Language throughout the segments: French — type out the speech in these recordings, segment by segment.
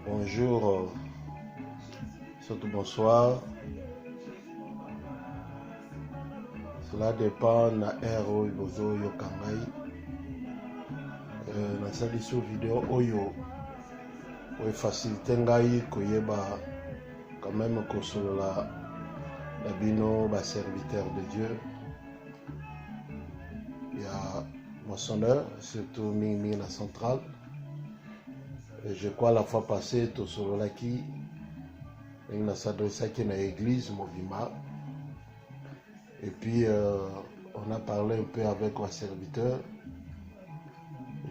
Bonjour, surtout bonsoir. Cela dépend de l'ère où vous avez kangai. Dans cette vidéo, oyo faciliter ngai koyeba quand même kosolola la bino ba serviteur de Dieu. Il y a moissonneur, surtout Mimi la centrale. Et je crois la fois passée, tout solo là qui on s'adressé à l'église Mobima. Et puis on a parlé un peu avec ma serviteur.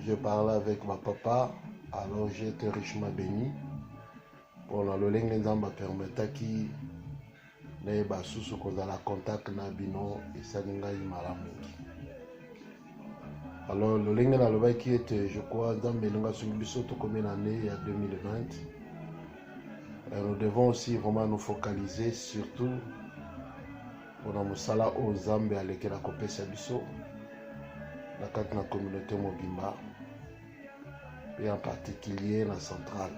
Je parlais avec ma papa. Alors j'ai été richement béni. Pour la langue nzamba permettre qui ne ba susu ko la contact na bino et ça n'inga malamungi. Alors le langue na loba qui était je crois dans Benanga sur biso to comme l'année il y a 2020. Nous devons aussi vraiment nous focaliser surtout pour la musala aux Zambie à l'école à Kopesa biso la carte na communauté Mobimba et en particulier la centrale.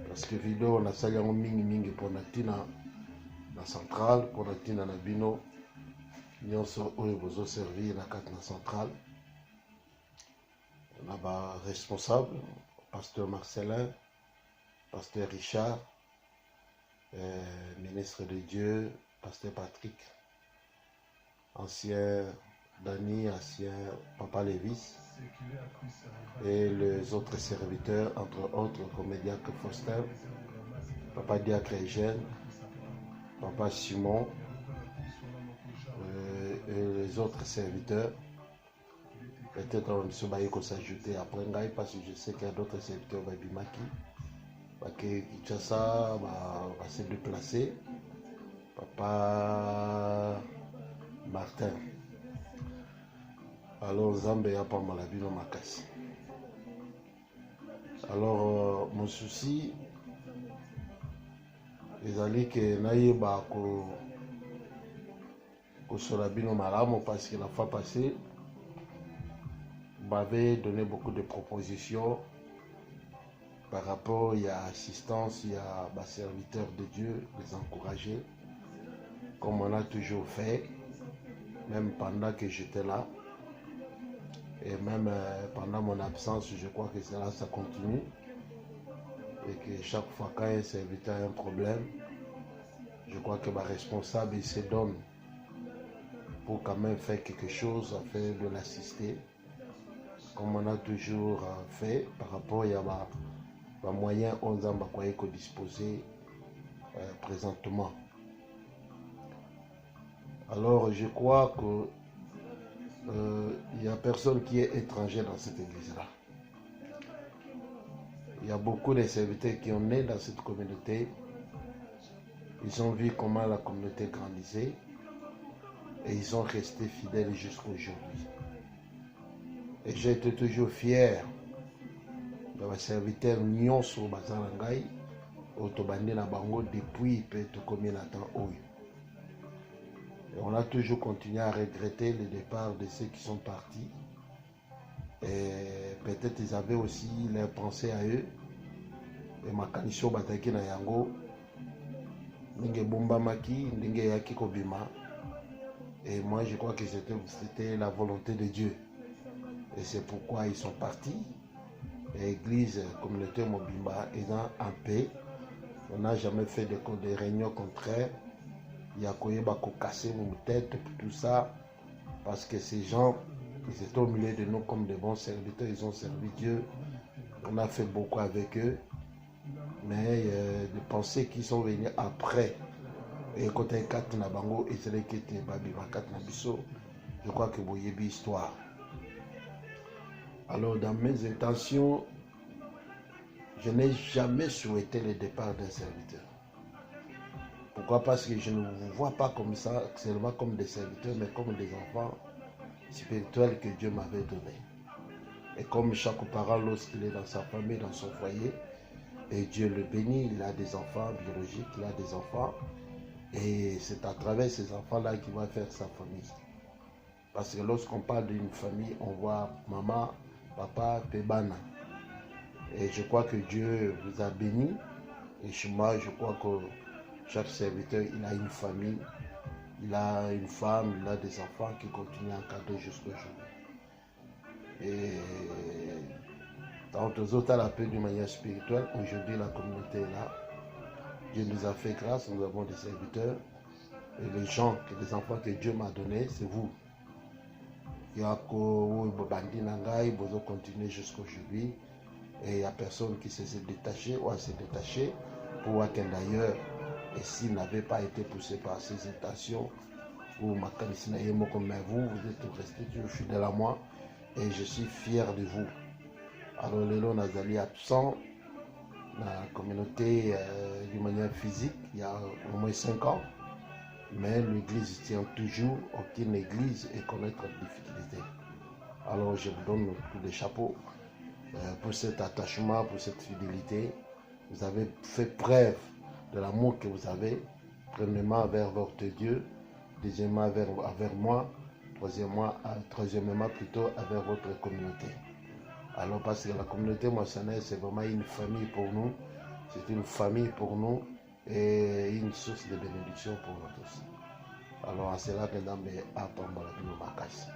Parce que vidéo on a sali en mingi pour natina la centrale pour natina na bino nyonso oyo bozo servir la carte na centrale. On a ba responsable pasteur Marcelin, pasteur Richard, ministre de Dieu, pasteur Patrick, ancien Dani, ancien Papa Lévis, et les autres serviteurs, entre autres comme Diacre Faustin, Papa Diacre Eugène, Papa Simon, et les autres serviteurs. Peut-être on va s'ajouter après Ngaï parce que je sais qu'il y a d'autres serviteurs Babimaki. Qui Kinshasa va se déplacer. Papa Martin. Alors Zambé a pas maladie dans ma casse. Alors mon souci, les alliés que naïba ko solabino malamo parce que la fois passée m'avait donné beaucoup de propositions par rapport il y a assistance, il y a bah, serviteurs de Dieu, les encourager, comme on a toujours fait, même pendant que j'étais là, et même pendant mon absence, je crois que cela ça continue, et que chaque fois qu'un serviteur a un problème, je crois que ma responsable il se donne pour quand même faire quelque chose afin de l'assister, comme on a toujours fait par rapport il y a les moyens on a disposer présentement. Alors je crois que il n'y a personne qui est étranger dans cette église-là. Il y a beaucoup de serviteurs qui sont nés dans cette communauté. Ils ont vu comment la communauté grandissait et ils sont restés fidèles jusqu'à aujourd'hui. Et j'ai été toujours fier de ma serviteur Nyonso Bazalangai, Otobandi na bango depuis combien de temps. Et on a toujours continué à regretter le départ de ceux qui sont partis. Et peut-être ils avaient aussi leur pensée à eux. Et ma kanisho bataki na yango, ninge bomba maki, ninge yaki kobima. Et moi je crois que c'était la volonté de Dieu. Et c'est pourquoi ils sont partis. L'église communauté Mobimba étant en paix, on n'a jamais fait de réunions contraires. Il y a koyeba ko casser nos têtes tout ça parce que ces gens ils étaient au milieu de nous comme des bons serviteurs, ils ont servi Dieu. On a fait beaucoup avec eux, mais de penser qu'ils sont venus après et côté 4 na bango et c'est qui était babi 4 na biso, je crois que vous voyez l'histoire. Alors dans mes intentions, je n'ai jamais souhaité le départ d'un serviteur. Pourquoi? Parce que je ne vous vois pas comme ça, seulement comme des serviteurs, mais comme des enfants spirituels que Dieu m'avait donnés. Et comme chaque parent, lorsqu'il est dans sa famille, dans son foyer, et Dieu le bénit, il a des enfants biologiques, il a des enfants, et c'est à travers ces enfants-là qu'il va faire sa famille. Parce que lorsqu'on parle d'une famille, on voit maman, papa, pébana. Et je crois que Dieu vous a béni. Et chez moi, je crois que chaque serviteur, il a une famille, il a une femme, il a des enfants qui continuent à encadrer jusqu'au jour. Et dans tous autres, à la paix d'une manière spirituelle, aujourd'hui la communauté est là. Dieu nous a fait grâce, nous avons des serviteurs. Et les gens, les enfants que Dieu m'a donnés, c'est vous. Il y a vous continuer jusqu'aujourd'hui. Et il n'y a personne qui s'est détaché ou à se détacher pour voir qu'un d'ailleurs, et s'il n'avait pas été poussé par ces hésitations, ou ma mais vous êtes resté toujours fidèle à moi et je suis fier de vous. Alors, Lélo Nazali absent dans la communauté d'une manière physique, il y a au moins 5 ans, mais l'église tient toujours, aucune église et connaître la difficulté. Alors, je vous donne tous les chapeaux pour cet attachement, pour cette fidélité. Vous avez fait preuve de l'amour que vous avez, premièrement vers votre Dieu, deuxièmement avec moi, troisièmement plutôt avec votre communauté. Alors parce que la communauté moissonnelle, c'est vraiment une famille pour nous, c'est une famille pour nous et une source de bénédiction pour nous tous. Alors c'est là que nous attendons la casse.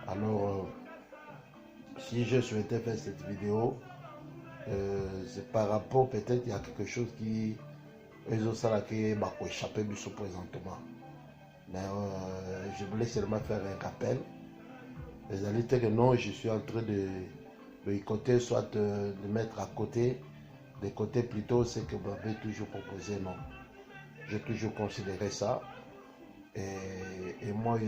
Alors si je souhaitais faire cette vidéo, c'est par rapport peut-être il y a quelque chose qui m'a échappé présentement. Mais je voulais seulement faire un rappel. Les alliés que non, je suis en train de boycotter, soit de mettre à côté, de côté plutôt ce que vous m'avez toujours proposé, non. J'ai toujours considéré ça. Et moi,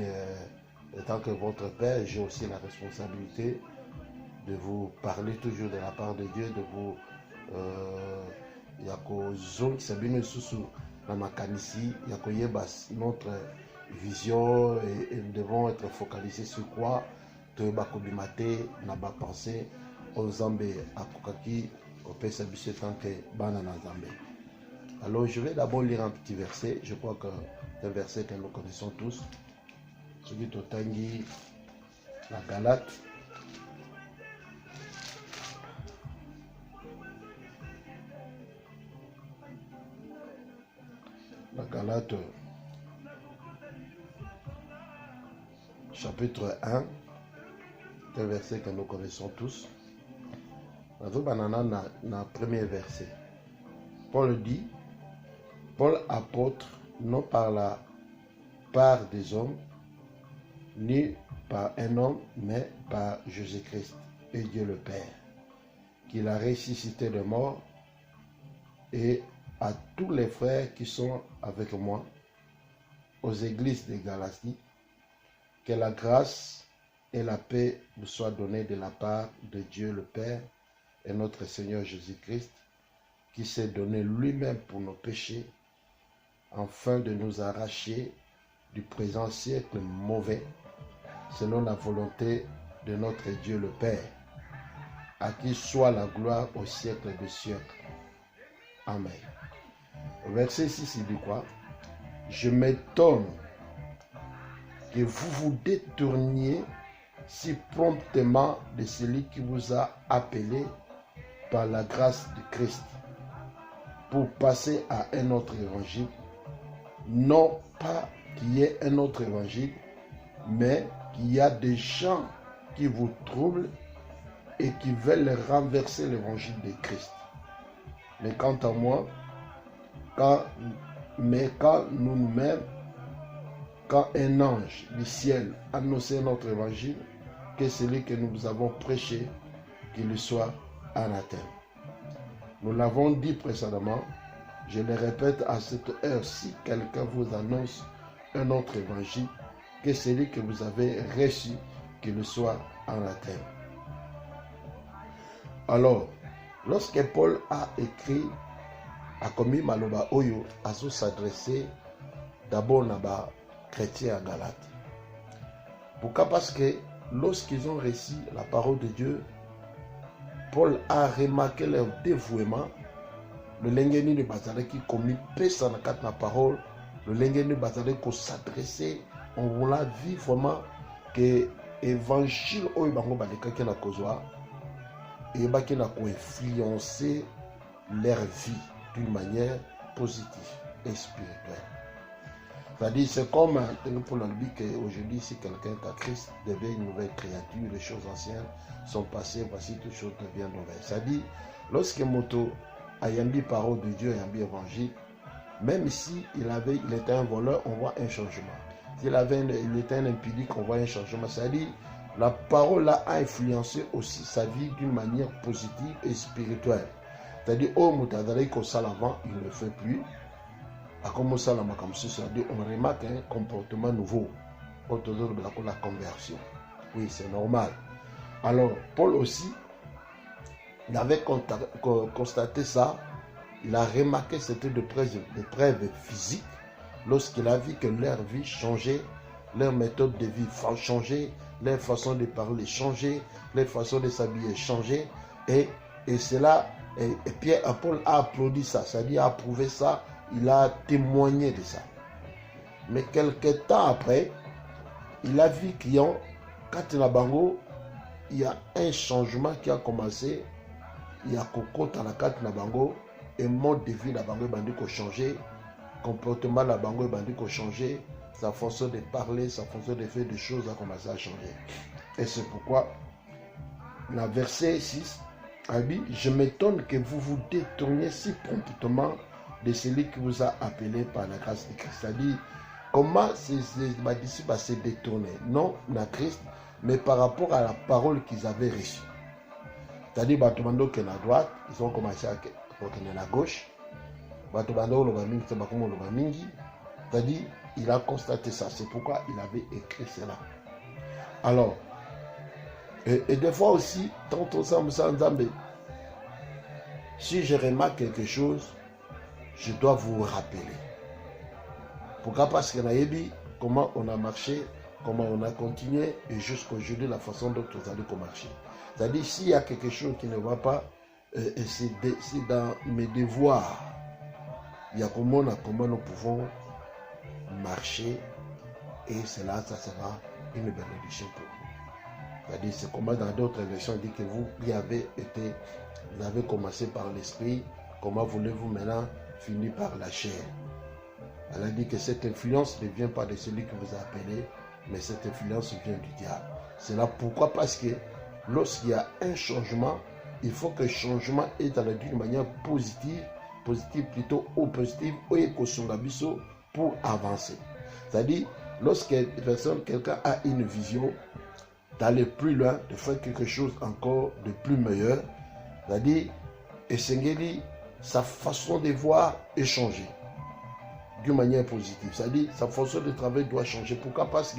en tant que votre père, j'ai aussi la responsabilité de vous parler toujours de la part de Dieu, de vous notre vision et nous devons être focalisés sur quoi de bakobimate na ba pensée aux Zambé à Kokaki au PSBC tant que banana Zambé. Alors je vais d'abord lire un petit verset, je crois que c'est un verset que nous connaissons tous. Celui de Tangi, la Galate. La Galate, chapitre 1, c'est un verset que nous connaissons tous. Dans le premier verset, Paul dit, Paul apôtre, non par la part des hommes, ni par un homme, mais par Jésus-Christ et Dieu le Père, qui l'a ressuscité de mort, et à tous les frères qui sont avec moi, aux églises de Galatie, que la grâce et la paix nous soient données de la part de Dieu le Père et notre Seigneur Jésus-Christ, qui s'est donné lui-même pour nos péchés, afin de nous arracher du présent siècle mauvais, selon la volonté de notre Dieu le Père, à qui soit la gloire au siècle des siècles. Amen. Verset 6, il dit quoi? Je m'étonne que vous vous détourniez si promptement de celui qui vous a appelé par la grâce de Christ pour passer à un autre évangile. Non pas qu'il y ait un autre évangile, mais qu'il y a des gens qui vous troublent et qui veulent renverser l'évangile de Christ. Mais quant à moi, quand nous-mêmes, quand un ange du ciel annonçait notre évangile, que celui que nous avons prêché, qu'il soit anathème. Nous l'avons dit précédemment, je le répète à cette heure, si quelqu'un vous annonce un autre évangile, que celui que vous avez reçu, qu'il soit anathème. Alors, lorsque Paul a écrit, a commis Maloba Oyo, a s'adresser d'abord à les chrétiens à Galate. Pourquoi? Parce que lorsqu'ils ont reçu la parole de Dieu, Paul a remarqué leur dévouement, le lengeni de Bazare qui commis pesa na kat na parole, le lengeni de Bazare qui s'adressait, on voulait vivre vraiment que l'évangile Oyo Bango Badeka qui na kozwa, et qui n'a influencer leur vie d'une manière positive et spirituelle. C'est-à-dire, c'est comme pour le dit qu'aujourd'hui, si quelqu'un est à Christ, devient une nouvelle créature, les choses anciennes sont passées, voici toutes choses deviennent nouvelles. C'est-à-dire, lorsque Moto a yambi parole de Dieu, yambi évangile, même si il était un voleur, on voit un changement. S'il était un impudique, on voit un changement. C'est-à-dire, la parole là a influencé aussi sa vie d'une manière positive et spirituelle. C'est-à-dire, oh, Moutadari, qu'on ça l'avant, il ne le fait plus. À comme ça, c'est-à-dire, on remarque un comportement nouveau autour de la conversion. Oui, c'est normal. Alors, Paul aussi, il avait constaté ça. Il a remarqué cette preuves physiques lorsqu'il a vu que leur vie changeait, leur méthode de vie changeait, leur façon de parler changeait, leur façon de s'habiller changeait. Et cela, et Paul a applaudi ça, c'est-à-dire a approuvé ça, il a témoigné de ça. Mais quelques temps après, il a vu quand Bango, il y a un changement qui a commencé. Il y a Coco dans la carte Nabango et mode de vie Nabango a changé, comportement Nabango a changé, sa façon de parler, sa façon de faire des choses a commencé à changer. Et c'est pourquoi, dans le verset 6, il dit, je m'étonne que vous vous détourniez si promptement de celui qui vous a appelé par la grâce de Christ. C'est-à-dire, comment ces disciples se détourner, non à Christ, mais par rapport à la parole qu'ils avaient reçue. C'est-à-dire, Batumando qui est à droite, ils ont commencé à retenir à gauche. Batumando c'est-à-dire, il a constaté ça. C'est pourquoi il avait écrit cela. Alors, et des fois aussi, tant on s'en Zambé, si je remarque quelque chose, je dois vous rappeler. Pourquoi? Parce qu'on a dit comment on a marché, comment on a continué, et jusqu'à aujourd'hui, la façon dont vous allez marcher. C'est-à-dire, s'il y a quelque chose qui ne va pas, c'est dans mes devoirs. Il y a comment nous pouvons marcher, et cela, ça sera une bénédiction pour vous. C'est-à-dire, c'est comment dans d'autres versions, il dit que vous avez commencé par l'esprit, comment voulez-vous maintenant finir par la chair? Elle a dit que cette influence ne vient pas de celui qui vous a appelé, mais cette influence vient du diable. C'est là pourquoi, parce que lorsqu'il y a un changement, il faut que le changement est d'une manière positive plutôt ou positive, ou éco-sungabiso pour avancer. C'est-à-dire, lorsque quelqu'un a une vision d'aller plus loin, de faire quelque chose encore de plus meilleur, c'est-à-dire, et sa façon de voir est changée d'une manière positive. C'est-à-dire, sa façon de travailler doit changer. Pourquoi? Parce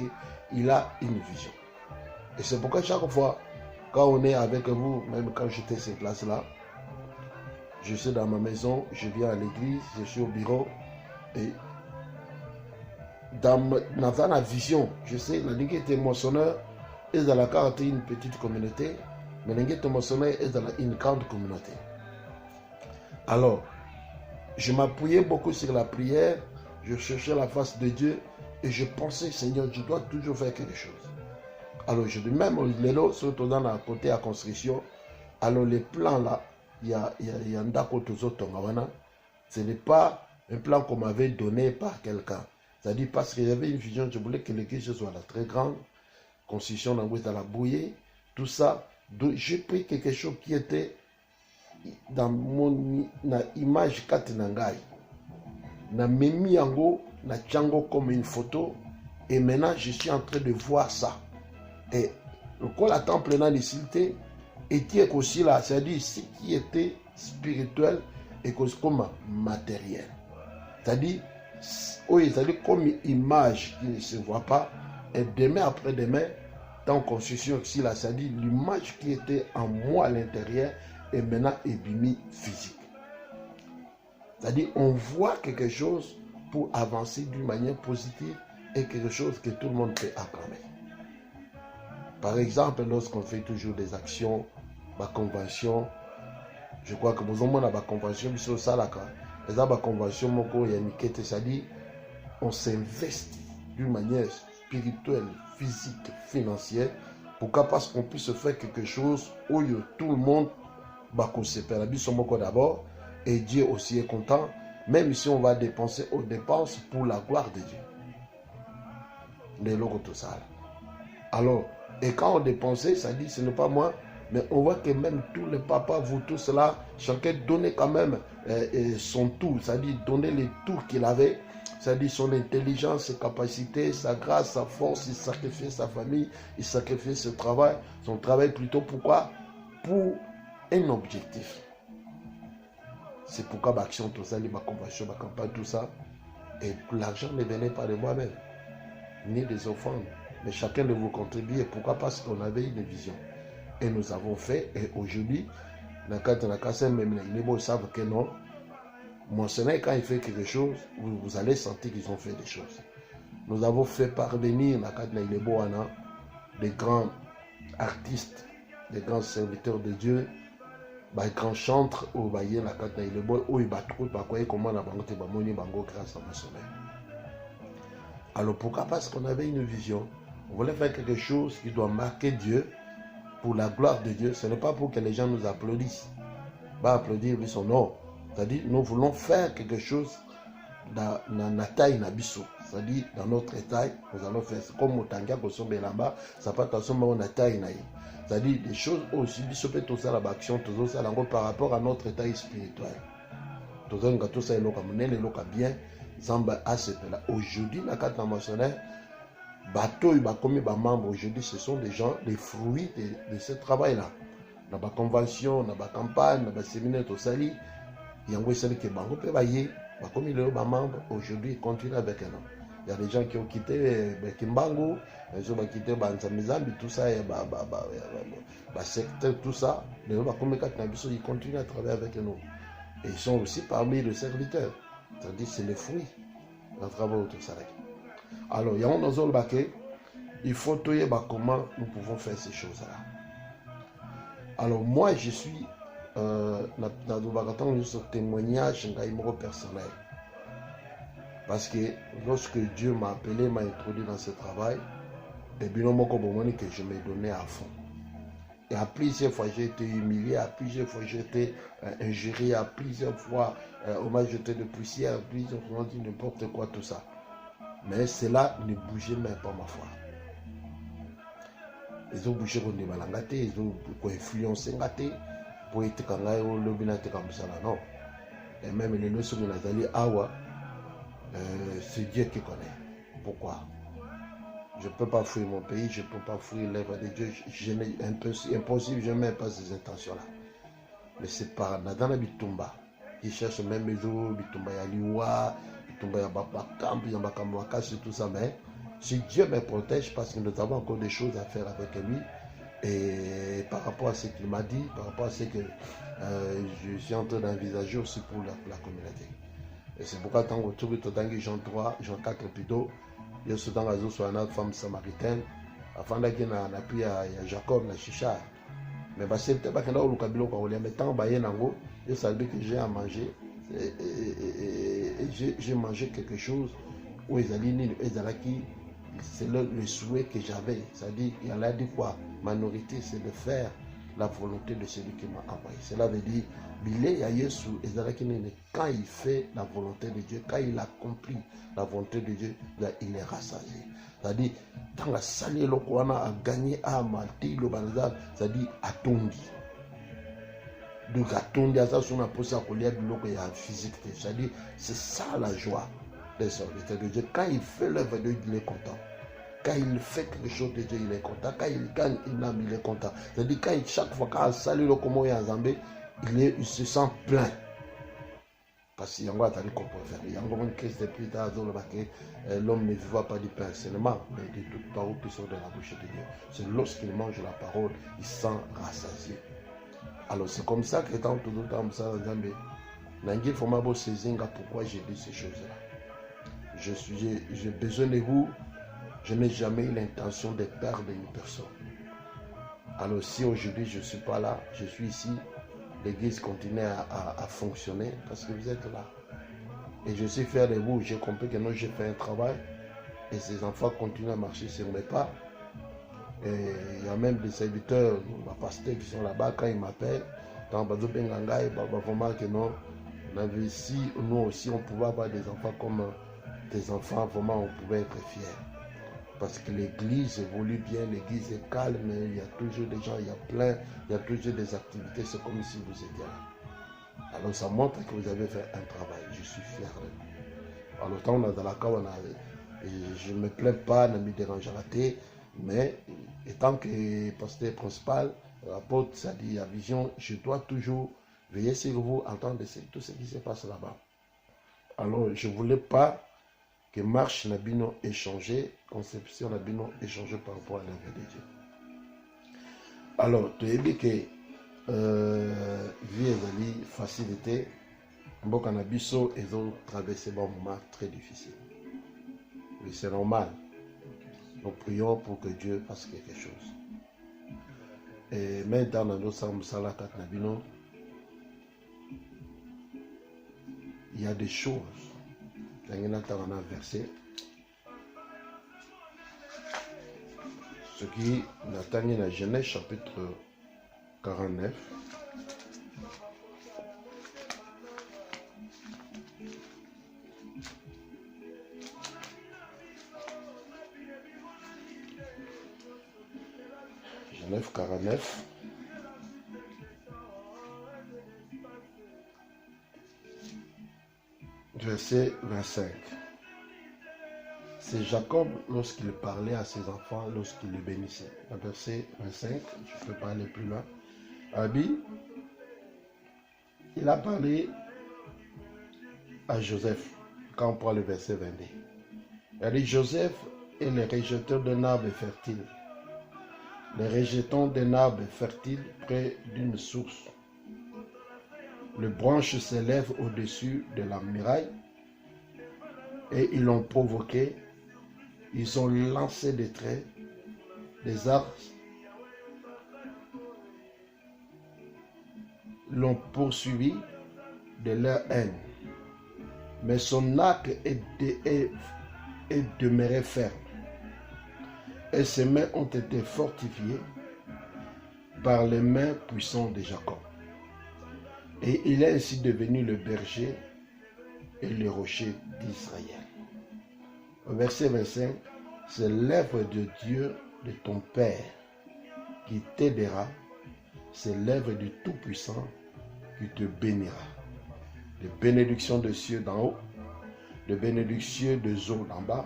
qu'il a une vision. Et c'est pourquoi chaque fois, quand on est avec vous, même quand j'étais cette classe-là, je suis dans ma maison, je viens à l'église, je suis au bureau, et dans la vision, je sais, la ligue était moissonneur, et dans la carte une petite communauté, mais la ligue était moissonneur est dans une grande communauté. Alors, je m'appuyais beaucoup sur la prière, je cherchais la face de Dieu, et je pensais, Seigneur, je dois toujours faire quelque chose. Alors, je dis même, surtout dans la côté à construction, alors les plans là, il y a un d'accord ce n'est pas un plan qu'on m'avait donné par quelqu'un. C'est-à-dire parce qu'il y avait une vision, je voulais que l'église soit la très grande, construction dans la bouillée, tout ça. Donc, j'ai pris quelque chose qui était dans mon image Katinangai. Na memi yango, na tchango comme une photo, et maintenant je suis en train de voir ça. Et le la temple dans les cités était aussi là, c'est-à-dire ce qui était spirituel et comme matériel. C'est-à-dire, oui, c'est-à-dire comme une image qui ne se voit pas, et demain après demain, dans la construction aussi là, c'est-à-dire l'image qui était en moi à l'intérieur est maintenant ébimie physique. C'est-à-dire on voit quelque chose pour avancer d'une manière positive et quelque chose que tout le monde peut acclamer. Par exemple, lorsqu'on fait toujours des actions, ma convention, je crois que vous avez ma convention, ma convention, c'est-à-dire on s'investit d'une manière spirituelle, physique, financière, pourquoi? Parce qu'on puisse faire quelque chose où tout le monde bakosepela biso moko d'abord, et Dieu aussi est content, même si on va dépenser aux dépenses pour la gloire de Dieu. Tout ça. Alors, et quand on dépensait, ça dit, ce n'est pas moi, mais on voit que même tous les papas, vous tous là, chacun donnait quand même son tout, c'est-à-dire donner les tours qu'il avait, c'est-à-dire son intelligence, ses capacités, sa grâce, sa force, il sacrifiait sa famille, il sacrifiait son travail plutôt pourquoi? Pour un objectif. C'est pourquoi l'action, tout ça, les conventions, la campagne, tout ça, et l'argent ne venait pas de moi-même, ni des offrandes, mais chacun de vous contribuer. Pourquoi? Parce qu'on avait une vision. Et nous avons fait, et aujourd'hui, ils savent que non, mon Seigneur, quand il fait quelque chose, vous allez sentir qu'ils ont fait des choses. Nous avons fait parvenir des grands artistes, des grands serviteurs de Dieu, des grands chantres, où ils comment grâce à mon Seigneur. Alors pourquoi? Parce qu'on avait une vision. On voulait faire quelque chose qui doit marquer Dieu pour la gloire de Dieu. Ce n'est pas pour que les gens nous applaudissent. Pas applaudir, mais son nom. C'est-à-dire, nous voulons faire quelque chose dans la taille nabiso. C'est-à-dire, dans notre taille, nous allons faire. C'est comme au Tangia, au sommet là-bas, ça peut être dans la taille. C'est-à-dire, des choses aussi, biso peut tout ça, la action, tout ça, par rapport à notre taille spirituelle. Tout ça, il y a bien. Aujourd'hui, la carte nationale, bateau, comme membres aujourd'hui, ce sont des gens, les fruits de ce travail-là. Dans la convention, dans la campagne, dans le séminaire, tout ça, il y a des gens qui comme il est membre, aujourd'hui, ils continuent avec nous. Il y a des gens qui ont quitté Kimbangu, ils ont quitté Banzamizambi, tout ça, secteur, tout ça. Ils continuent à travailler avec nous. Et ils sont aussi parmi les serviteurs. C'est-à-dire, c'est les fruits d'un travail tout ça. Alors, il y a un autre baquet. Il faut trouver comment nous pouvons faire ces choses-là. Alors, moi, je suis dans ce témoignage personnel. Parce que lorsque Dieu m'a appelé, m'a introduit dans ce travail, et bien, que je m'ai donné à fond. Et à plusieurs fois, j'ai été humilié, à plusieurs fois, j'ai été injurié, à plusieurs fois, on m'a jeté de poussière, à plusieurs fois, on dit n'importe quoi, tout ça. Mais cela ne bougeait même pas ma foi. Ils ont bougé contre les malangatés, ils ont influencé ngaté pour être quand le lobinate comme ça là, non. Et même les notions de Nazali Awa, c'est Dieu qui connaît. Pourquoi? Je ne peux pas fuir mon pays, je ne peux pas fuir l'œuvre de Dieu. Impossible, je n'ai même pas ces intentions-là. Mais c'est par Nadana Bitumba. Ils cherchent même les autres, Bitumba Yaliwa, Bitumba Yabakam, Yabakam tout ça. Mais si Dieu me protège, parce que nous avons encore des choses à faire avec lui, et par rapport à ce qu'il m'a dit, par rapport à ce que je suis en train d'envisager aussi pour la communauté. Et c'est pourquoi tant que tu veux Jean 3, Jean 4 plutôt, il y a ce temps que soit une femme samaritaine, afin qu'il y ait un appui à Jacob, à Chicha. Mais c'est peut-être que nous avons mais tant que j'ai à manger, j'ai mangé quelque chose où c'est le souhait que j'avais. C'est-à-dire, il a dit quoi? Ma nourriture, c'est de faire la volonté de celui qui m'a envoyé. Cela veut dire, quand il fait la volonté de Dieu, quand il accomplit la volonté de Dieu, là, il est rassasié. C'est-à-dire, dans la salle, on a gagné à Malti, c'est-à-dire, à Tondi. Donc, à Tondi, à ça, on a posé à collier de la physique. C'est-à-dire, c'est ça la joie des serviteurs de Dieu. Quand il fait l'œuvre de Dieu, il est content. Quand il fait quelque chose de Dieu, il est content. Quand il gagne une âme, il est content. C'est-à-dire, chaque fois qu'il salue le comment il y a Zambé, il se sent plein. Parce qu'il y a un qu'on peut faire. Il y a une crise de plus tard, l'homme ne vivra pas du pain seulement, mais de toutes paroles qui sortent de la bouche de Dieu. C'est lorsqu'il mange la parole, il sent rassasié. Alors c'est comme ça que tant tout le temps, il faut saisir pourquoi j'ai dit ces choses-là. J'ai besoin de vous. Je n'ai jamais eu l'intention de perdre une personne. Alors si aujourd'hui je ne suis pas là, je suis ici, l'église continue à fonctionner parce que vous êtes là. Et je suis fier de vous, j'ai compris que non, j'ai fait un travail et ces enfants continuent à marcher sur mes pas. Et il y a même des serviteurs, des pasteurs qui sont là-bas, quand ils m'appellent, Tant vraiment que non, on avait ici, nous aussi, on pouvait avoir des enfants comme des enfants, vraiment, on pouvait être fiers. Parce que l'église évolue bien, l'église est calme, il y a toujours des gens, il y a toujours des activités, c'est comme si vous étiez là. Alors ça montre que vous avez fait un travail, je suis fier de vous. Alors tant on a dans la cas, je ne me plains pas, ne me dérange la tête, mais étant que pasteur principal, l'apôtre, ça dit à vision, je dois toujours veiller sur vous, entendre tout ce qui se passe là-bas. Alors je ne voulais pas que marche Nabino échangé, conception Nabino échangé par rapport à l'œuvre de Dieu. Alors, tu as dit que vie est facilité, Mboka Nabiso et autres traversé un moment très difficile. Mais c'est normal. Nous prions pour que Dieu fasse quelque chose. Et maintenant, dans notre Nabino, il y a des choses. Dans un verset, ce qui n'atteint la Genèse chapitre 49. Genèse 49. Verset 25. C'est Jacob lorsqu'il parlait à ses enfants, lorsqu'il les bénissait. Verset 25, je peux pas aller plus loin. Abi, il a parlé à Joseph, quand on prend le verset 22. Il a dit, Joseph est le rejeteur d'un arbre fertile. Les rejetons d'un arbre fertile près d'une source. Les branches s'élèvent au-dessus de la muraille et ils l'ont provoqué. Ils ont lancé des traits, des arbres, l'ont poursuivi de leur haine. Mais son arc est demeuré ferme et ses mains ont été fortifiées par les mains puissantes de Jacob. Et il est ainsi devenu le berger et le rocher d'Israël. Au verset 25, c'est l'œuvre de Dieu de ton Père qui t'aidera, c'est l'œuvre du Tout-Puissant qui te bénira. De bénédictions de cieux d'en haut, de bénédictions des eaux d'en bas,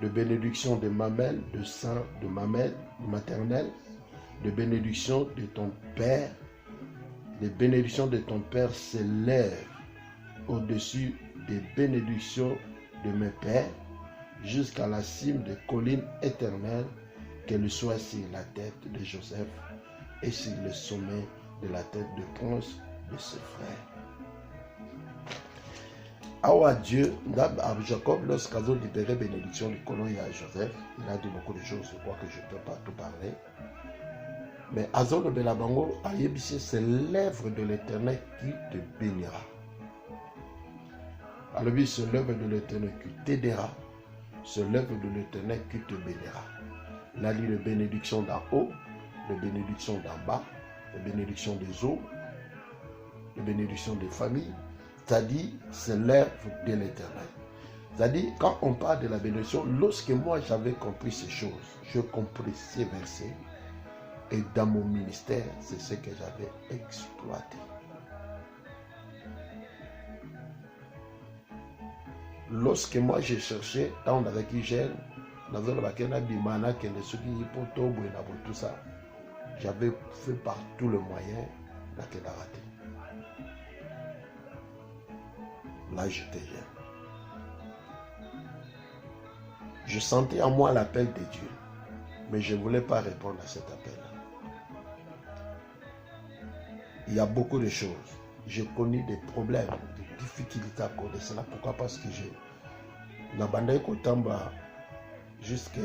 de bénédictions de mamelles, de sein de mamelles maternelles, de bénédictions de ton Père. Les bénédictions de ton Père s'élèvent au-dessus des bénédictions de mes pères, jusqu'à la cime des collines éternelles, qu'elle soit sur la tête de Joseph et sur le sommet de la tête de prince de ses frères. Awa Dieu, Jacob, lorsqu'il a libéré bénédiction du colon et à Joseph, il a dit beaucoup de choses, je crois que je ne peux pas tout parler. Mais Azol de Belabango, c'est l'œuvre de l'Éternel qui te bénira. Alors oui, c'est l'œuvre de l'Éternel qui t'aidera. C'est l'œuvre de l'Éternel qui te bénira. Il a dit les bénédictions d'en haut, les bénédictions d'en bas, les bénédictions des eaux, les bénédictions des familles. C'est-à-dire, c'est l'œuvre de l'Éternel. C'est-à-dire, quand on parle de la bénédiction, lorsque moi j'avais compris ces choses, je compris ces versets, et dans mon ministère, c'est ce que j'avais exploité. Lorsque moi j'ai cherché, tant avec Hygiène, tout ça, j'avais fait par tous les moyens la raté. Là, j'étais jeune. Je sentais en moi l'appel de Dieu, mais je ne voulais pas répondre à cet appel. Il y a beaucoup de choses. J'ai connu des problèmes, des difficultés à cause de cela. Pourquoi? Parce que j'ai n'abandonné qu'au Tamba jusqu'en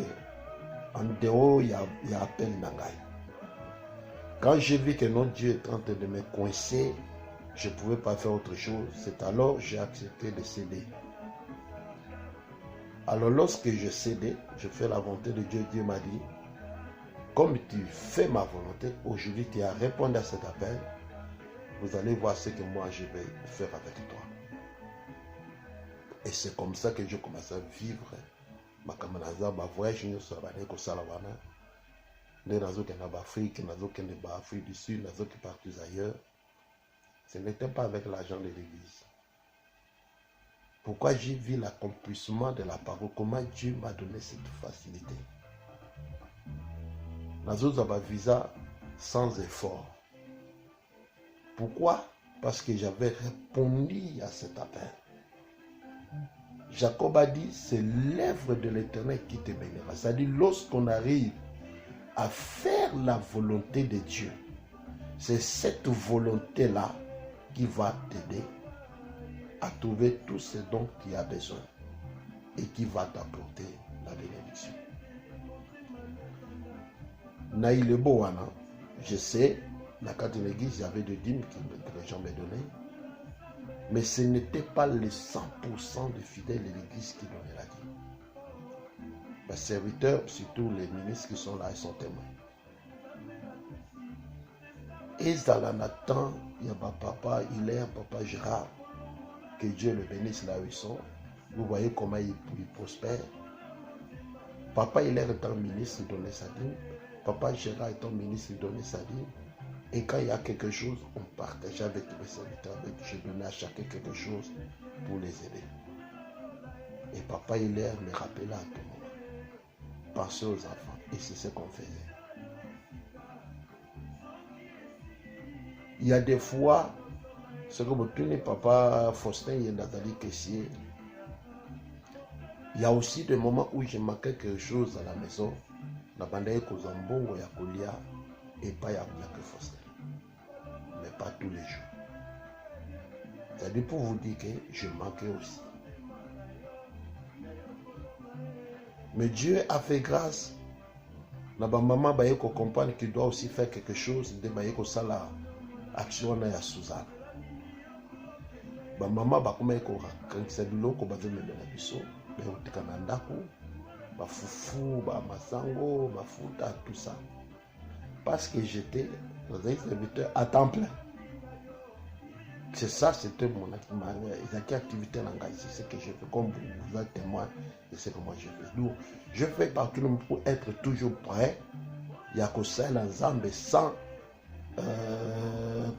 dehors, il y a appel Nangai. Quand j'ai vu que notre Dieu est en train de me coincer, je ne pouvais pas faire autre chose. C'est alors que j'ai accepté de céder. Alors lorsque je cédais, je fais la volonté de Dieu. Dieu m'a dit, comme tu fais ma volonté, aujourd'hui tu as répondu à cet appel, vous allez voir ce que moi je vais faire avec toi. Et c'est comme ça que je commence à vivre ma kamanaza, ma voyage, nous sommes allés au Salawana. Nous sommes allés en Afrique, nous sommes allés en Afrique du Sud, nous sommes allés partout ailleurs. Ce n'était pas avec l'argent de l'église. Pourquoi j'ai vu l'accomplissement de la parole, comment Dieu m'a donné cette facilité. Nous avons un visa sans effort. Pourquoi? Parce que j'avais répondu à cet appel. Jacob a dit, c'est l'œuvre de l'Éternel qui te bénira. C'est-à-dire, lorsqu'on arrive à faire la volonté de Dieu, c'est cette volonté-là qui va t'aider à trouver tout ce dont tu as besoin et qui va t'apporter la bénédiction. Naïle Boana, je sais, dans la carte de l'église, j'avais des dîmes que les gens me donnaient, mais ce n'était pas les 100% des fidèles de l'église qui donnaient la dîme. Les serviteurs, surtout les ministres qui sont là, ils sont témoins. Et Zalanatan, il y a papa Hilaire, papa Gérard, que Dieu le bénisse là où ils sont. Vous voyez comment ils prospèrent. Papa Hilaire étant ministre, il donnait sa dîme. Papa Gérard étant ministre, il donnait sa dîme. Et quand il y a quelque chose, on partageait avec les serviteurs. Je donnais à chacun quelque chose pour les aider. Et papa Hilaire me rappelait à tout moment. Pensez aux enfants. Et c'est ce qu'on faisait. Il y a des fois, ce que vous tenez, papa Faustin et Nathalie Kessier, il y a aussi des moments où je manquais quelque chose à la maison. La bande est Kozambongo, Yakolia, et pas que Faustin. Mais pas tous les jours. C'est-à-dire pour vous dire que je manquais aussi. Mais Dieu a fait grâce. La maman baye ko comprendre qu'il doit aussi faire quelque chose de baye ko sala action na ya Suzanne. Ba maman ba kuma ko kankisa biloko ba zeme na biso, ba utika na ndako, ba fufu, ba masango, mafuta, tout ça. Parce que j'étais dans un serviteur à temps plein. C'est ça, c'était mon activité en ici, c'est ce que je fais, comme vous êtes témoin de ce que moi je fais. Donc, je fais partout pour être toujours prêt. Il y a que ça, l'ensemble, sans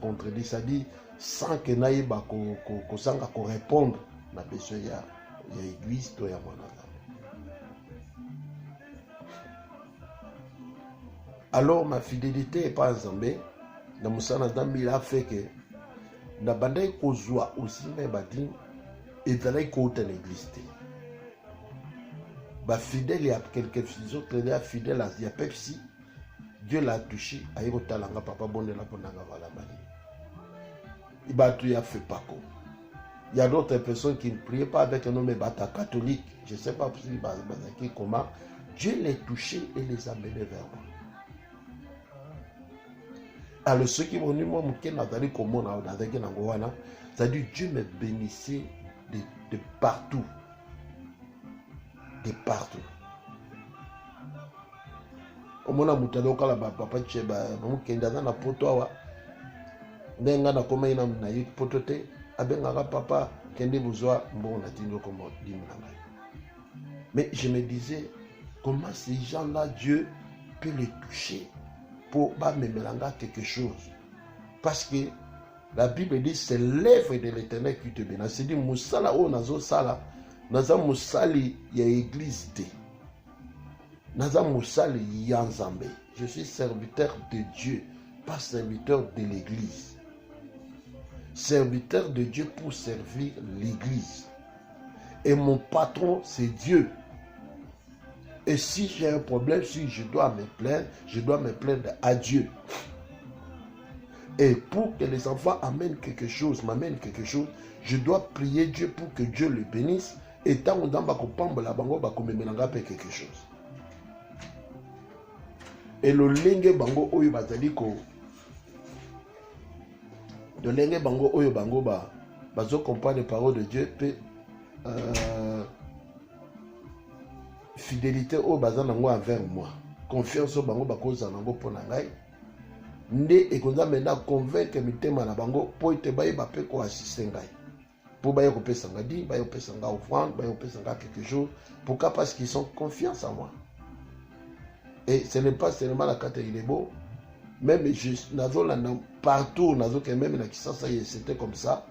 contredire, c'est-à-dire sans que naïba qu'on répondre à besoin, il y a l'église, il y a mon alors, ma fidélité n'est pas ensemble. Dans mon sang, il a fait que na bandai kozwa aussi mais badi et d'aller côté l'église. Ba fidèle il y a quelques autres là fidèles à ya Pepsi. Dieu l'a touché aïe talanga papa bonne la ponanga voilà bali. Il va tout y a fait pas quoi. Il y a d'autres personnes qui ne priaient pas avec un nom bata catholique. Je ne sais pas comment Dieu les touchait et les a menés vers moi. Alors ceux qui vont venir, moi, c'est-à-dire Dieu me bénissait de partout. De partout. Au moins, je suis allé papa Tcheba, je suis allé à Potoa. Je suis allé à Potote. Papa, mais je me disais, comment ces gens-là, Dieu peut les toucher pour me mélanger quelque chose. Parce que la Bible dit c'est l'œuvre de l'Éternel qui te bénit. C'est dit musala o nazo sala, naza musali ya église de. Naza musali yanzambe. Je suis serviteur de Dieu, pas serviteur de l'église. Serviteur de Dieu pour servir l'église. Et mon patron c'est Dieu. Et si j'ai un problème, si je dois me plaindre à Dieu. Et pour que les enfants m'amènent quelque chose, je dois prier Dieu pour que Dieu le bénisse. Et tant qu'on va me quelque chose. Et le lingue bango oyo bazali ko. Le lingue bango oyo bango ba bazo comprendre les paroles de Dieu peut fidélité au bazan nango envers moi, confiance au bango bakoza nango pour nangai, nde ekonza maintenant convaincre mitema na bango po ete bayeba pe ko assister ngai po baye kopesa nga di baye kopesa nga offrande baye kopesa nga quelque chose pourquoi parce qu'ils sont confiance en moi et ce n'est pas seulement la carte il est beau même nazolanda partout nazoke même na Kisasa c'était comme ça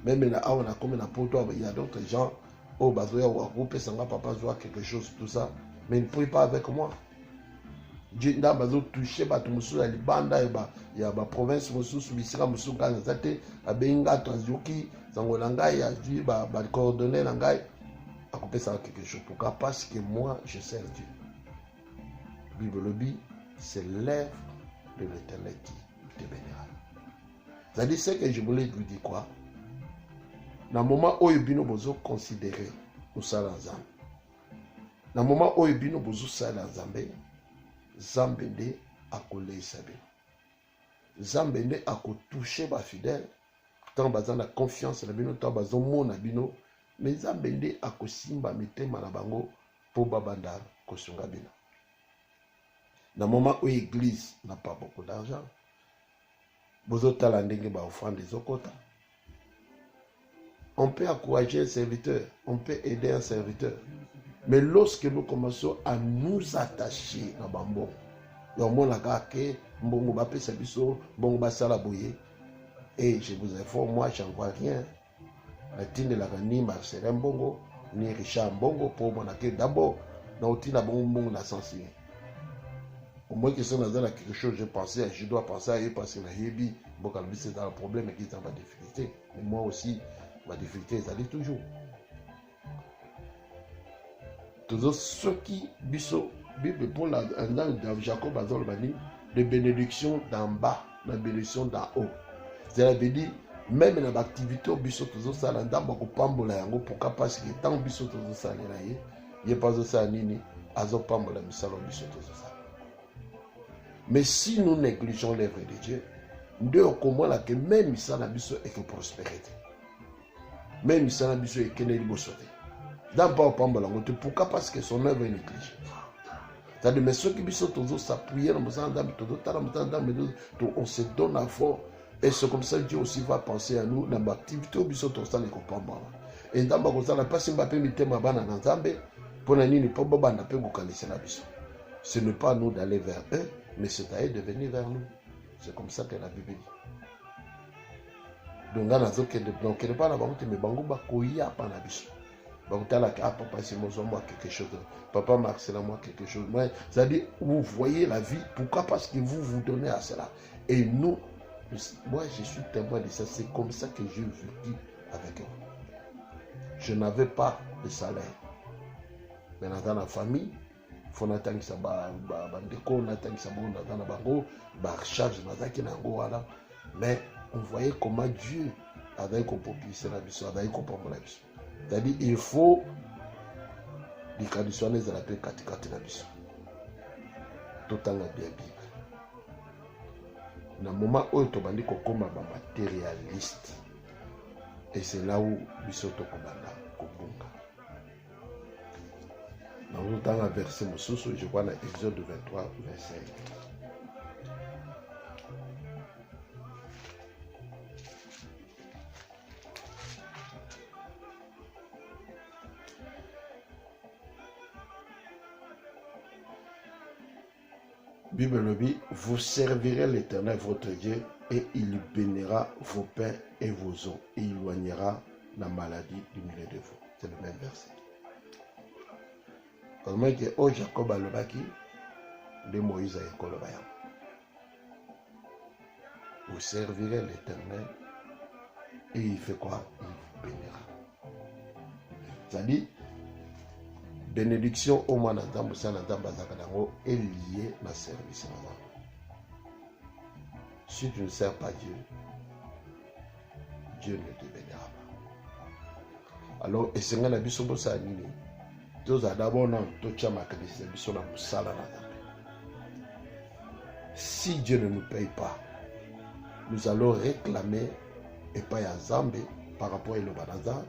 même na awa na comme na poto il y a d'autres gens oh bazoya kopesa nga papa zoa quelque chose tout ça mais ne prie pas avec moi Dieu n'a pas touché bato musu ya libanda ya ba province musu bisika musu kana zate abenga tranzuki zangola ngai ya Dieu ba coordonner na ngai akopesa quelque chose pourquoi parce que moi je sers Dieu. Bible lobby c'est l'œuvre de l'Éternel qui te bénira. C'est-à-dire ce que je voulais vous dire quoi? Dans le moment où bino bozo considérer musala nzambe. Dans le moment où bino bozo sala nzambe, Nzambe nde akolesa bino. Nzambe nde akotouche ba fidèle tant baza na confiance na bino tant bazo mona bino mais Nzambe nde akosimba mitema na bango po babanda kosunga bino. Dans le moment où l'église n'a pas beaucoup d'argent, on peut encourager un serviteur, on peut aider un serviteur. Mais lorsque nous commençons à nous attacher à Bambo, et je vous informe, moi, je n'en vois rien. Ni Marcelin Bongo, ni Richard Bongo, pour mon accueil d'abord, la sensibilité. Au moins que ça n'a pas quelque chose, je dois penser à eux parce que la Hébi, c'est dans le problème et qu'ils ont ma difficulté. Mais moi aussi, ma difficulté, ça dit toujours. Toujours ceux qui, Bible pour la Jacob Azolbani, de bénédiction d'en bas, la bénédiction d'en haut. C'est-à-dire, dit, même dans l'activité, Bisso toujours ça, l'endam, beaucoup pambola yango, pourquoi parce que tant Bisso toujours ça, il n'y a pas de ça, nini, Azo pambola, Bissalo, Bisso toujours ça. Mais si nous négligeons l'œuvre de Dieu, nous comment là que même ça n'a besoin et que prospérité. Même ça n'a besoin et que n'est pas sauté. Dans pas au pambola, pourquoi parce que son œuvre est négligée. C'est-à-dire mais ceux qui sont toujours s'appuyer dans on se donne à fond et c'est comme ça que Dieu aussi va penser à nous dans l'activité où sont tous les compagnes. Et dans ma cosa la passe Mbappé mitema bana na Nzambe pour na nini po baba na pe bukanisa na biso. Ce n'est pas nous d'aller vers eux, mais c'est à eux de venir vers nous. C'est comme ça que la Bible dit. Donc, on ne pas la banque, mais bango ba koya pa na biso. Bakutala ka papa c'est moi quelque chose. Papa Marcel moi quelque chose. C'est-à-dire vous voyez la vie, pourquoi parce que vous vous donnez à cela. Et nous, moi je suis témoin de ça, c'est comme ça que j'ai vécu avec eux. Je n'avais pas de salaire. Mais dans la famille, faut natangisa ba ndeko natangisa bonda dans la bango ba charge nazaki nango wala mais on voyait comment Dieu avait compopulé la biso avait compopulé la biso c'est-à-dire il faut des conditions les la paix katikati la biso totanga bien Bible na moment où to bandi ko komba ba matérialiste et c'est là où biso to kobanda kobunga. Dans le verset Moussousou, je crois dans Exode 23, verset 1. Bible le dit, vous servirez l'Éternel votre Dieu et il bénira vos pains et vos eaux et il éloignera la maladie du milieu de vous. C'est le même verset. Comment que oh Jacob a lobaki de Moïse a Kolobaya. Vous servirez l'Éternel et il fait quoi? Il vous bénira. C'est-à-dire, bénédiction au moins dans est liée à service. Si tu ne sers pas Dieu, Dieu ne te bénira pas. Alors, et c'est la bisobo sa nini. Si Dieu ne nous paye pas, nous allons réclamer et pas à Zambé par rapport à l'Obanaza.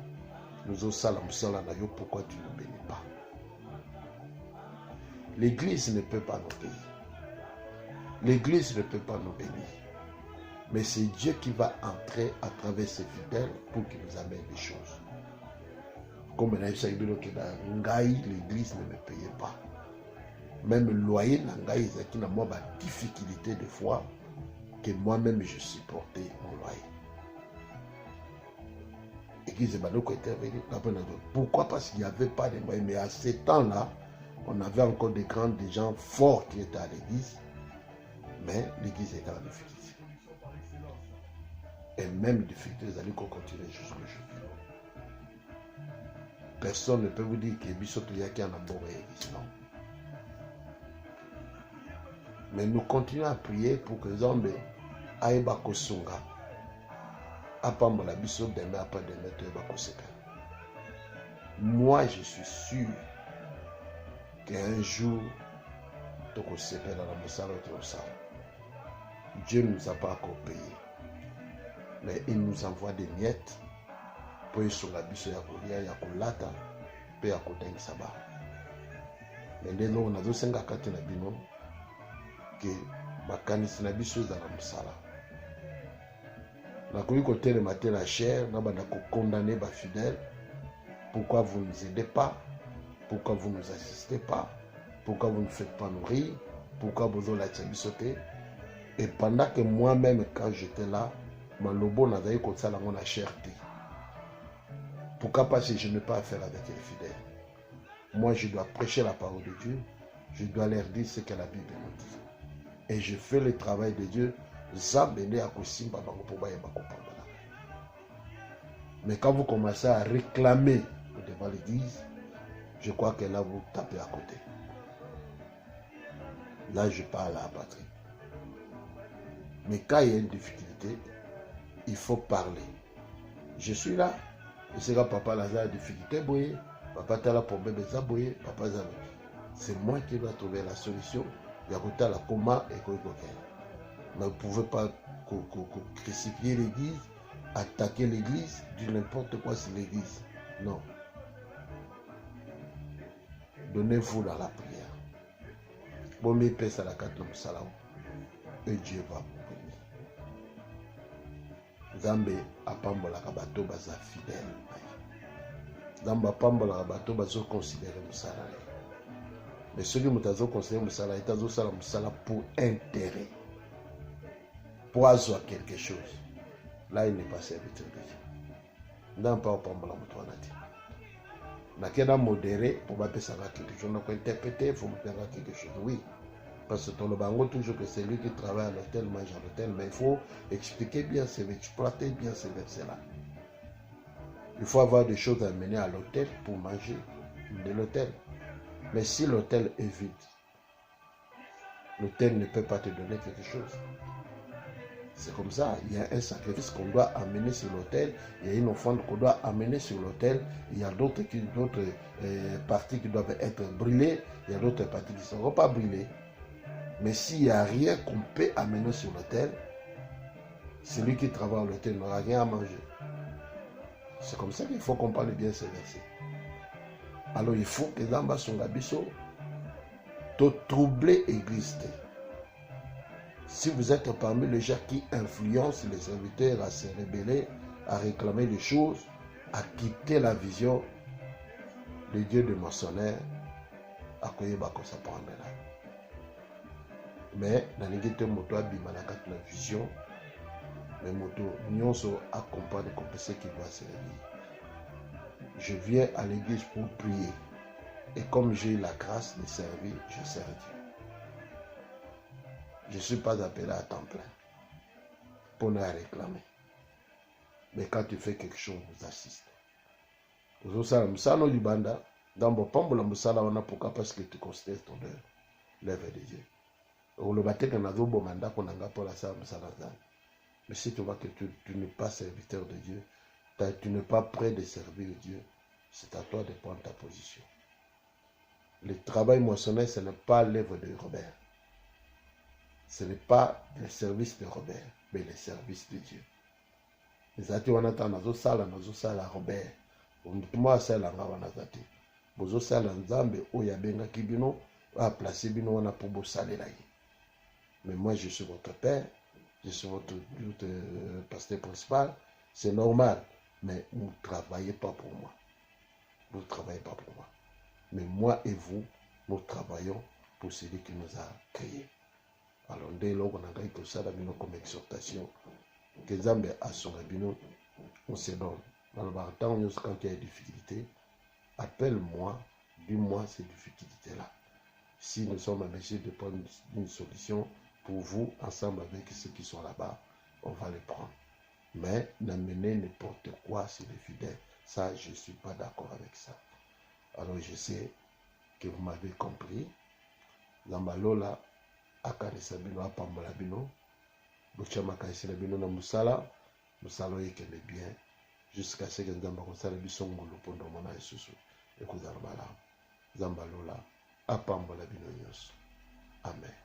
Nous allons salam pourquoi tu ne bénis pas. L'église ne peut pas nous payer. L'église ne peut pas nous bénir. Mais c'est Dieu qui va entrer à travers ses fidèles pour qu'il nous amène des choses. Comme l'église ne me payait pas. Même le loyer, il y a une difficulté de foi que moi-même je supportais mon loyer. L'église était intervenue. Pourquoi? Parce qu'il n'y avait pas de moyens. Mais à ce temps-là, on avait encore des gens forts qui étaient à l'église. Mais l'église était en difficulté. Et même les difficultés, elles allaient continuer jusqu'aujourd'hui. Personne ne peut vous dire que Bissoto Yaki en a bon l'église, non. Mais nous continuons à prier pour que les hommes aillent Bakosunga. Moi, je suis sûr qu'un jour, Dieu ne nous a pas encore payé. Mais il nous envoie des miettes pour aller sur la biso ya kolia ya kolata pe ya kodengisa ba. Mais lelo on a dosenga kati na bino que makanisi na biso za na musala. Na koyi côté le matin la chair na bana ko condamner ba fidèles. Pourquoi vous ne nous aidez pas? Pourquoi vous ne nous assistez pas? Pourquoi vous ne faites pas nourrir? Pourquoi vous avez la tchabisoté? Et pendant que moi-même, quand j'étais là, ma lobo n'a pas comme ça dans mon cherté. Pourquoi? Parce que je n'ai pas affaire avec les fidèles. Moi, je dois prêcher la parole de Dieu. Je dois leur dire ce que la Bible nous dit. Et je fais le travail de Dieu. Mais quand vous commencez à réclamer devant l'église, je crois que là, vous tapez à côté. Là, je parle à la patrie. Mais quand il y a une difficulté, il faut parler. Je suis là. Je sais que papa a une difficulté, papa a la problème, papa c'est moi qui dois trouver la solution. Il y a la comment et quoi. Mais vous ne pouvez pas crucifier l'église, attaquer l'église, dire n'importe quoi sur l'église. Non. Donnez-vous dans la prière. Bon, mais pèse à la carte de Salam. Et Dieu va vous bénir. Zambe apambola kabato baza fidèle. Zambe apambola kabato bazo considérer musala. Mais ceux qui m'ont considéré musala, ils ont sala musala pour intérêt. Pour avoir quelque chose. Là, il n'est pas serviteur de Dieu. N'a pas apambola mutuanati. N'a qu'à modérer pour pas penser à quelque chose. Donc interpréter, il faut me faire quelque chose. Oui. Parce que dans le bango, toujours que c'est lui qui travaille à l'hôtel, mange à l'hôtel, mais il faut expliquer bien, exploiter bien ces versets-là. Il faut avoir des choses à amener à l'hôtel pour manger de l'hôtel. Mais si l'hôtel est vide, l'hôtel ne peut pas te donner quelque chose. C'est comme ça, il y a un sacrifice qu'on doit amener sur l'autel, il y a une offrande qu'on doit amener sur l'autel, il y a d'autres parties qui doivent être brûlées, il y a d'autres parties qui ne seront pas brûlées. Mais s'il n'y a rien qu'on peut amener sur l'autel, celui qui travaille à l'autel n'aura rien à manger. C'est comme ça qu'il faut qu'on parle bien ces versets. Alors il faut que dans bas son abisso, te troubler l'église. Si vous êtes parmi les gens qui influencent les serviteurs à se rebeller, à réclamer des choses, à quitter la vision de Dieu de maçonnaire, à quoi il va s'apprendre là. Mais dans les guettes moto abima na kat la vision, mais moto nyonso accompagne comme ce qui doit servir. Je viens à l'église pour prier, et comme j'ai eu la grâce de servir, je sers Dieu. Je ne suis pas appelé à temps plein pour ne réclamer. Mais quand tu fais quelque chose, vous assistez. Vous savez, Moussano Libanda, dans mon pambo, la Moussala, on a pourquoi parce que tu considères ton l'œuvre de Dieu. Le bâtiment qu'on a vu au mandat qu'on a pour la salle Moussala. Mais si tu vois que tu n'es pas serviteur de Dieu, tu n'es pas prêt de servir Dieu, c'est à toi de prendre ta position. Le travail moissonné, ce n'est pas l'œuvre de Robert. Ce n'est pas le service de Robert, mais le service de Dieu. Les athées, on attend dans la Robert. Moi, c'est la Ravanazati. Bozo sala nzambe oya benga kibino a placer bino wana pour bosale la. Mais moi, je suis votre père, je suis votre pasteur principal. C'est normal. Mais vous ne travaillez pas pour moi. Vous ne travaillez pas pour moi. Mais moi et vous, nous travaillons pour celui qui nous a créés. Alors, dès lors qu'on a créé tout ça, comme exhortation, que Zambé a son abino, on se donne. Dans le temps, quand il y a des difficultés, appelle-moi, dis-moi ces difficultés-là. Si nous sommes à mesure de prendre une solution pour vous, ensemble avec ceux qui sont là-bas, on va les prendre. Mais n'amener n'importe quoi sur les fidèles, ça, je ne suis pas d'accord avec ça. Alors, je sais que vous m'avez compris. Zambalola, akanisa bino, apambola bino, botia makanisi na bino na musala, musala oyekende bien, jusqu'à ce que Nzamba kosala biso ngulu mpo ndo mona lisusu ekozala malamu. Zambalola, apambola bino nyonso. Amen.